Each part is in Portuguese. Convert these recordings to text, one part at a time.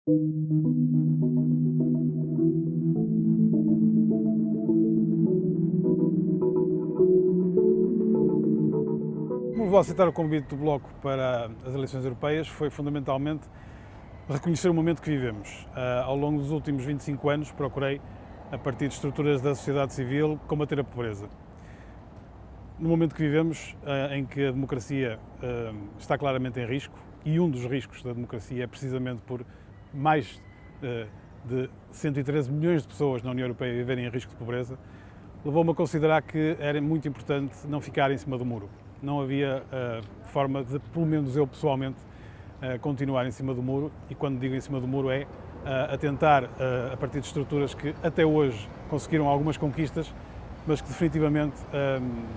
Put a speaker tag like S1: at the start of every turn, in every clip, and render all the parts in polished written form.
S1: Como vou aceitar o convite do Bloco para as eleições europeias foi fundamentalmente reconhecer o momento que vivemos. Ao longo dos últimos 25 anos procurei, a partir de estruturas da sociedade civil, combater a pobreza. No momento que vivemos, em que a democracia está claramente em risco, e um dos riscos da democracia é precisamente por mais de 113 milhões de pessoas na União Europeia viverem em risco de pobreza, levou-me a considerar que era muito importante não ficar em cima do muro. Não havia forma de, pelo menos eu pessoalmente, continuar em cima do muro, e quando digo em cima do muro é a tentar, a partir de estruturas que até hoje conseguiram algumas conquistas, mas que definitivamente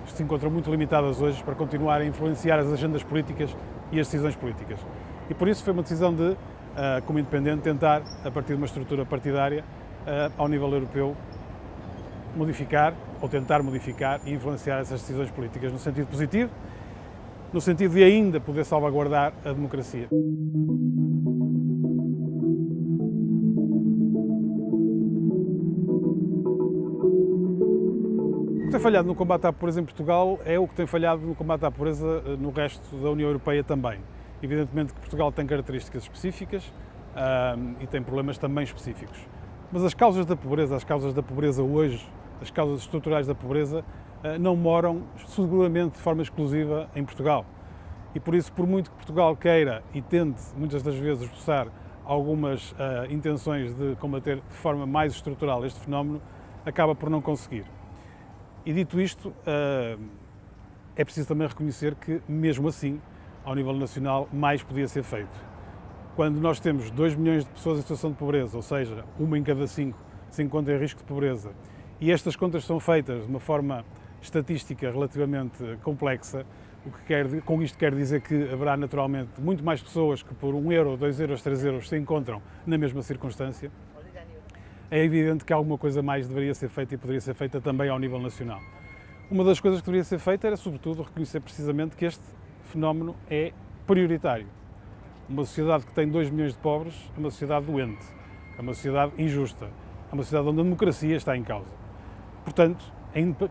S1: se encontram muito limitadas hoje para continuar a influenciar as agendas políticas e as decisões políticas. E por isso foi uma decisão de, como independente, tentar, a partir de uma estrutura partidária, ao nível europeu, modificar ou tentar modificar e influenciar essas decisões políticas no sentido positivo, no sentido de ainda poder salvaguardar a democracia. O que tem falhado no combate à pobreza em Portugal é o que tem falhado no combate à pobreza no resto da União Europeia também. Evidentemente que Portugal tem características específicas e tem problemas também específicos. Mas as causas da pobreza hoje, as causas estruturais da pobreza, não moram seguramente de forma exclusiva em Portugal. E por isso, por muito que Portugal queira e tente, muitas das vezes, esboçar algumas intenções de combater de forma mais estrutural este fenómeno, acaba por não conseguir. E dito isto, é preciso também reconhecer que, mesmo assim, ao nível nacional, mais podia ser feito. Quando nós temos 2 milhões de pessoas em situação de pobreza, ou seja, 1 em cada 5 se encontra em risco de pobreza, e estas contas são feitas de uma forma estatística relativamente complexa, com isto quer dizer que haverá naturalmente muito mais pessoas que por 1 euro, 2 euros, 3 euros se encontram na mesma circunstância. É evidente que alguma coisa mais deveria ser feita e poderia ser feita também ao nível nacional. Uma das coisas que deveria ser feita era, sobretudo, reconhecer precisamente que este fenómeno é prioritário. Uma sociedade que tem 2 milhões de pobres é uma sociedade doente, é uma sociedade injusta, é uma sociedade onde a democracia está em causa. Portanto,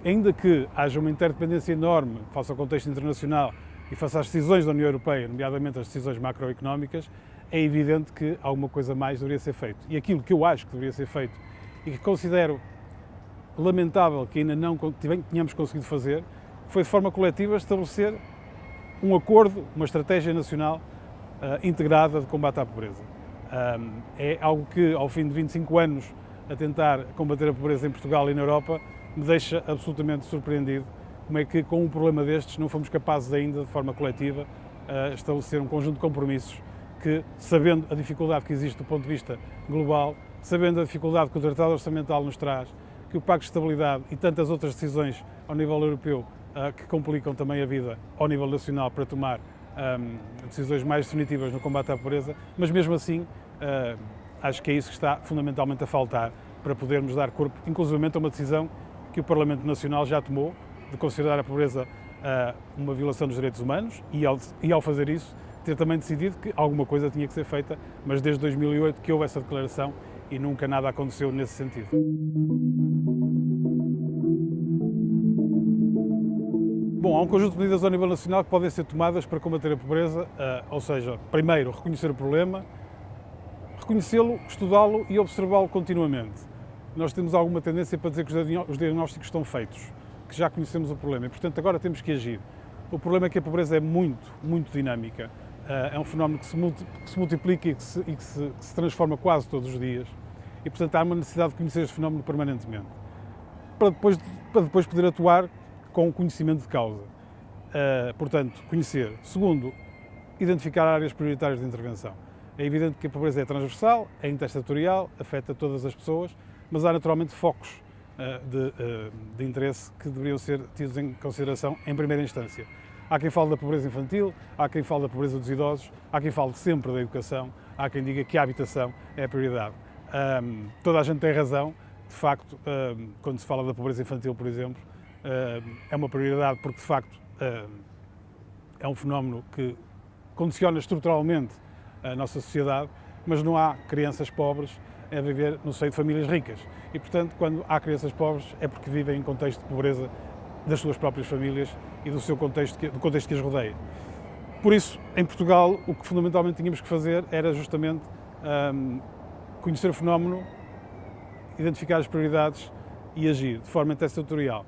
S1: ainda que haja uma interdependência enorme face ao contexto internacional e face às decisões da União Europeia, nomeadamente as decisões macroeconómicas, é evidente que alguma coisa mais deveria ser feito. E aquilo que eu acho que deveria ser feito e que considero lamentável que ainda não tenhamos conseguido fazer, foi de forma coletiva estabelecer um acordo, uma estratégia nacional integrada de combate à pobreza. É algo que, ao fim de 25 anos a tentar combater a pobreza em Portugal e na Europa, me deixa absolutamente surpreendido como é que, com um problema destes, não fomos capazes ainda, de forma coletiva, estabelecer um conjunto de compromissos que, sabendo a dificuldade que existe do ponto de vista global, sabendo a dificuldade que o Tratado Orçamental nos traz, que o Pacto de Estabilidade e tantas outras decisões ao nível europeu que complicam também a vida ao nível nacional para tomar decisões mais definitivas no combate à pobreza, mas mesmo assim acho que é isso que está fundamentalmente a faltar para podermos dar corpo, inclusivamente a uma decisão que o Parlamento Nacional já tomou, de considerar a pobreza uma violação dos direitos humanos e ao fazer isso, ter também decidido que alguma coisa tinha que ser feita, mas desde 2008 que houve essa declaração e nunca nada aconteceu nesse sentido. Bom, há um conjunto de medidas ao nível nacional que podem ser tomadas para combater a pobreza, ou seja, primeiro, reconhecer o problema, reconhecê-lo, estudá-lo e observá-lo continuamente. Nós temos alguma tendência para dizer que os diagnósticos estão feitos, que já conhecemos o problema e, portanto, agora temos que agir. O problema é que a pobreza é muito dinâmica. É um fenómeno que se multiplica e que se transforma quase todos os dias. E, portanto, há uma necessidade de conhecer este fenómeno permanentemente. Para depois poder atuar com o conhecimento de causa. Portanto, conhecer. Segundo, identificar áreas prioritárias de intervenção. É evidente que a pobreza é transversal, é intersetorial, afeta todas as pessoas, mas há naturalmente focos de interesse que deveriam ser tidos em consideração em primeira instância. Há quem fale da pobreza infantil, há quem fale da pobreza dos idosos, há quem fale sempre da educação, há quem diga que a habitação é a prioridade. Toda a gente tem razão, de facto, quando se fala da pobreza infantil, por exemplo, é uma prioridade porque, de facto, é um fenómeno que condiciona estruturalmente a nossa sociedade, mas não há crianças pobres a viver no seio de famílias ricas. E, portanto, quando há crianças pobres é porque vivem em contexto de pobreza das suas próprias famílias e do seu contexto, do contexto que as rodeia. Por isso, em Portugal, o que fundamentalmente tínhamos que fazer era justamente conhecer o fenómeno, identificar as prioridades e agir de forma intersetorial.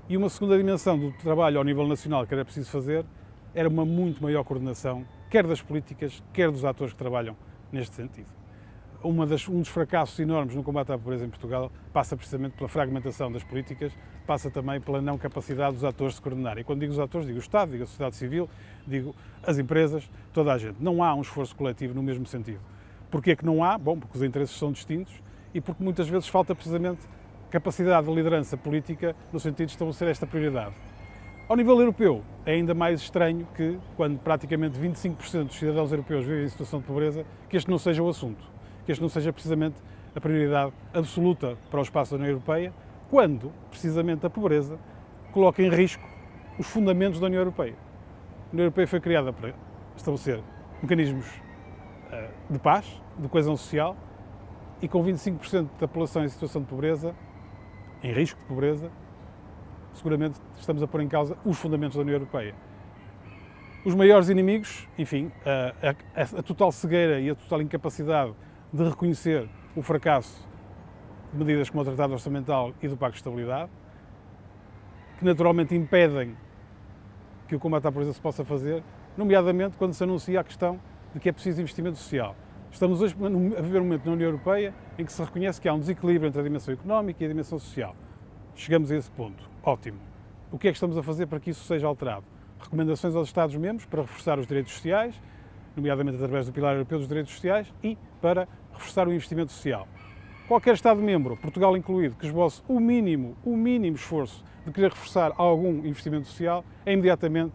S1: E uma segunda dimensão do trabalho ao nível nacional que era preciso fazer era uma muito maior coordenação, quer das políticas, quer dos atores que trabalham neste sentido. Um dos fracassos enormes no combate à pobreza em Portugal passa precisamente pela fragmentação das políticas, passa também pela não capacidade dos atores de se coordenar. E quando digo os atores, digo o Estado, digo a sociedade civil, digo as empresas, toda a gente. Não há um esforço coletivo no mesmo sentido. Porquê que não há? Bom, porque os interesses são distintos e porque muitas vezes falta precisamente capacidade de liderança política no sentido de estabelecer esta prioridade. Ao nível europeu, é ainda mais estranho que, quando praticamente 25% dos cidadãos europeus vivem em situação de pobreza, que este não seja o assunto, que este não seja precisamente a prioridade absoluta para o espaço da União Europeia, quando, precisamente, a pobreza coloca em risco os fundamentos da União Europeia. A União Europeia foi criada para estabelecer mecanismos de paz, de coesão social, e com 25% da população em situação de pobreza, em risco de pobreza, seguramente estamos a pôr em causa os fundamentos da União Europeia. Os maiores inimigos, enfim, a total cegueira e a total incapacidade de reconhecer o fracasso de medidas como o Tratado Orçamental e do Pacto de Estabilidade, que naturalmente impedem que o combate à pobreza se possa fazer, nomeadamente quando se anuncia a questão de que é preciso investimento social. Estamos hoje a viver um momento na União Europeia em que se reconhece que há um desequilíbrio entre a dimensão económica e a dimensão social. Chegamos a esse ponto. Ótimo. O que é que estamos a fazer para que isso seja alterado? Recomendações aos Estados-membros para reforçar os direitos sociais, nomeadamente através do Pilar Europeu dos Direitos Sociais, e para reforçar o investimento social. Qualquer Estado-membro, Portugal incluído, que esboce o mínimo esforço de querer reforçar algum investimento social, é imediatamente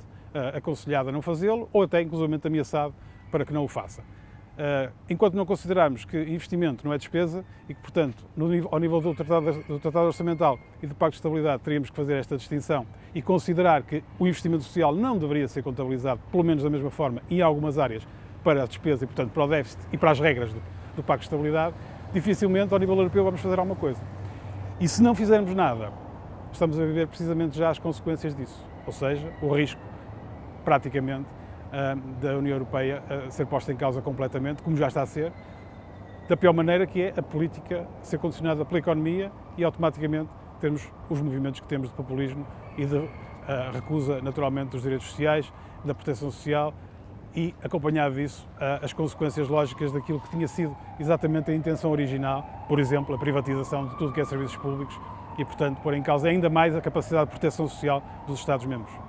S1: aconselhado a não fazê-lo ou até, inclusivamente, ameaçado para que não o faça. Enquanto não considerarmos que investimento não é despesa e que, portanto, ao nível do Tratado Orçamental e do Pacto de Estabilidade teríamos que fazer esta distinção e considerar que o investimento social não deveria ser contabilizado, pelo menos da mesma forma, em algumas áreas, para a despesa e, portanto, para o déficit e para as regras do Pacto de Estabilidade, dificilmente, ao nível europeu, vamos fazer alguma coisa. E se não fizermos nada, estamos a viver precisamente já as consequências disso, ou seja, o risco, praticamente, da União Europeia ser posta em causa completamente, como já está a ser, da pior maneira, que é a política ser condicionada pela economia e automaticamente termos os movimentos que temos de populismo e de recusa, naturalmente, dos direitos sociais, da proteção social e, acompanhado disso, as consequências lógicas daquilo que tinha sido exatamente a intenção original, por exemplo, a privatização de tudo que é serviços públicos e, portanto, pôr em causa ainda mais a capacidade de proteção social dos Estados-membros.